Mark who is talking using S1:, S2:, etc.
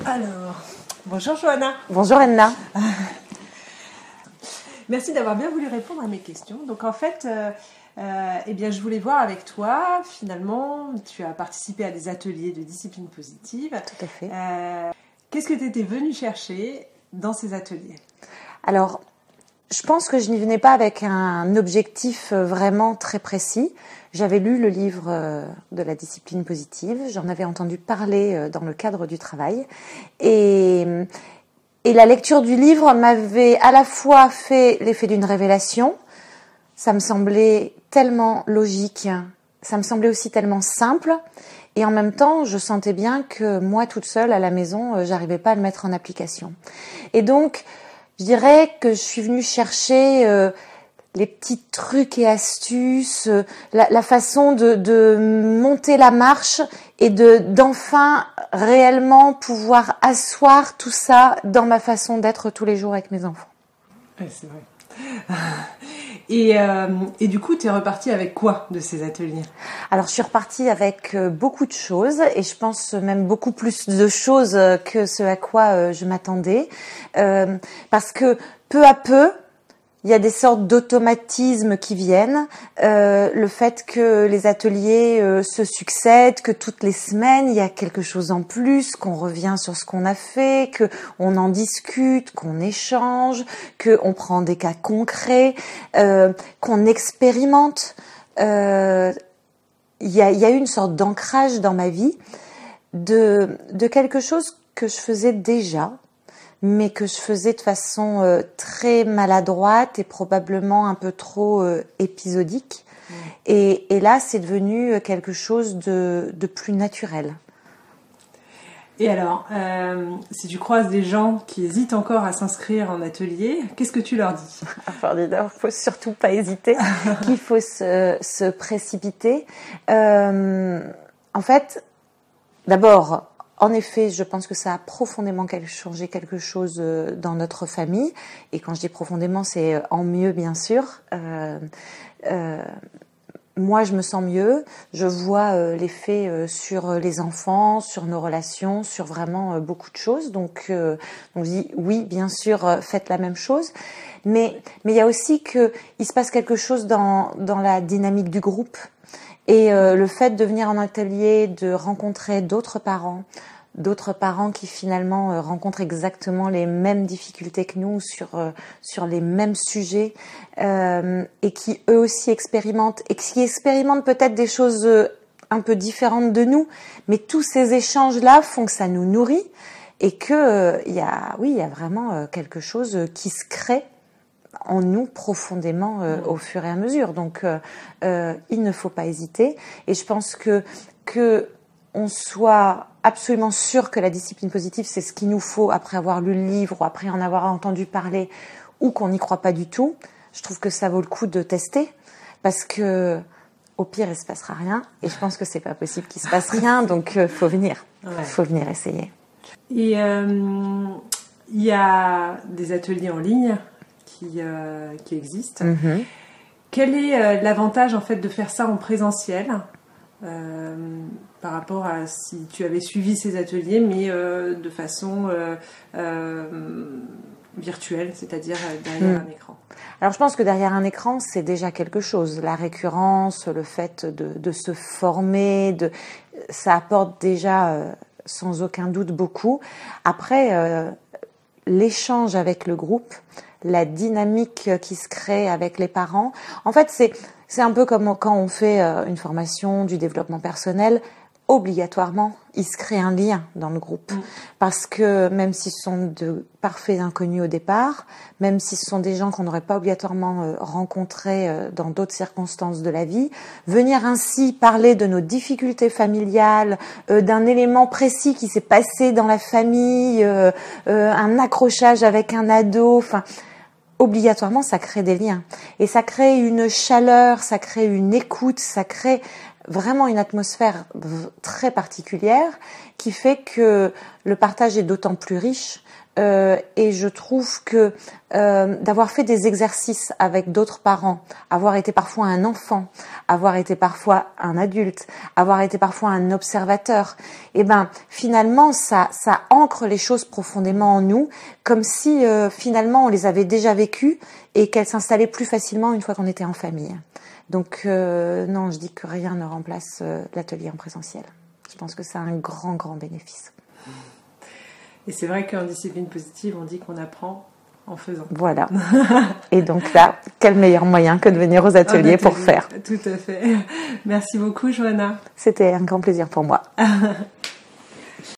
S1: Alors, bonjour Johanna.
S2: Bonjour Anna.
S1: Merci d'avoir bien voulu répondre à mes questions. Donc en fait, je voulais voir avec toi, finalement, tu as participé à des ateliers de discipline positive.
S2: Tout à fait.
S1: Qu'est-ce que tu étais venue chercher dans ces ateliers ?
S2: Alors, je pense que je n'y venais pas avec un objectif vraiment très précis. J'avais lu le livre de la discipline positive, j'en avais entendu parler dans le cadre du travail et la lecture du livre m'avait à la fois fait l'effet d'une révélation, ça me semblait tellement logique, ça me semblait aussi tellement simple et en même temps je sentais bien que moi toute seule à la maison j'arrivais pas à le mettre en application. Et donc je dirais que je suis venue chercher les petits trucs et astuces, la façon de monter la marche et d'enfin réellement pouvoir asseoir tout ça dans ma façon d'être tous les jours avec mes enfants.
S1: Ouais, c'est vrai. Et du coup, tu es repartie avec quoi de ces ateliers ?
S2: Alors, je suis repartie avec beaucoup de choses et je pense même beaucoup plus de choses que ce à quoi je m'attendais. Parce que peu à peu, il y a des sortes d'automatismes qui viennent. Le fait que les ateliers se succèdent, que toutes les semaines, il y a quelque chose en plus, qu'on revient sur ce qu'on a fait, qu'on en discute, qu'on échange, qu'on prend des cas concrets, qu'on expérimente. Il y a eu une sorte d'ancrage dans ma vie de quelque chose que je faisais déjà, mais que je faisais de façon très maladroite et probablement un peu trop épisodique. Et là, c'est devenu quelque chose de plus naturel.
S1: Et alors, si tu croises des gens qui hésitent encore à s'inscrire en atelier, qu'est-ce que tu leur dis ?
S2: Enfin, il faut surtout pas hésiter, qu'il faut se précipiter. En fait, d'abord, en effet, je pense que ça a profondément changé quelque chose dans notre famille. Et quand je dis profondément, c'est en mieux, bien sûr. Moi, je me sens mieux. Je vois l'effet sur les enfants, sur nos relations, sur vraiment beaucoup de choses. Donc je dis oui, bien sûr, faites la même chose. Mais il y a aussi il se passe quelque chose dans la dynamique du groupe. Et le fait de venir en atelier, de rencontrer d'autres parents qui finalement rencontrent exactement les mêmes difficultés que nous sur les mêmes sujets et qui eux aussi expérimentent et qui expérimentent peut-être des choses un peu différentes de nous, mais tous ces échanges-là font que ça nous nourrit et que il y a vraiment quelque chose qui se crée en nous profondément au fur et à mesure. Donc il ne faut pas hésiter et je pense que on soit absolument sûr que la discipline positive c'est ce qu'il nous faut après avoir lu le livre ou après en avoir entendu parler ou qu'on n'y croit pas du tout. Je trouve que ça vaut le coup de tester parce que au pire il se passera rien et je pense que c'est pas possible qu'il se passe rien, donc faut venir essayer.
S1: Et il y a des ateliers en ligne qui existent.
S2: Mm-hmm.
S1: Quel est l'avantage en fait de faire ça en présentiel par rapport à si tu avais suivi ces ateliers mais de façon virtuelle, c'est-à-dire derrière un écran?
S2: Alors je pense que derrière un écran c'est déjà quelque chose. La récurrence, le fait de se former, ça apporte déjà sans aucun doute beaucoup. Après l'échange avec le groupe, la dynamique qui se crée avec les parents. En fait, c'est un peu comme quand on fait une formation du développement personnel. Obligatoirement, il se crée un lien dans le groupe. Parce que même si ce sont de parfaits inconnus au départ, même si ce sont des gens qu'on n'aurait pas obligatoirement rencontrés dans d'autres circonstances de la vie, venir ainsi parler de nos difficultés familiales, d'un élément précis qui s'est passé dans la famille, un accrochage avec un ado, enfin... obligatoirement, ça crée des liens. Et ça crée une chaleur, ça crée une écoute, ça crée vraiment une atmosphère très particulière qui fait que le partage est d'autant plus riche. Et je trouve que d'avoir fait des exercices avec d'autres parents, avoir été parfois un enfant, avoir été parfois un adulte, avoir été parfois un observateur, et ben finalement ça ancre les choses profondément en nous, comme si finalement on les avait déjà vécues et qu'elles s'installaient plus facilement une fois qu'on était en famille. Donc non, je dis que rien ne remplace l'atelier en présentiel. Je pense que c'est un grand bénéfice.
S1: Et c'est vrai qu'en discipline positive, on dit qu'on apprend en faisant.
S2: Voilà. Et donc là, quel meilleur moyen que de venir aux ateliers pour faire.
S1: Tout à fait. Merci beaucoup, Johanna.
S2: C'était un grand plaisir pour moi.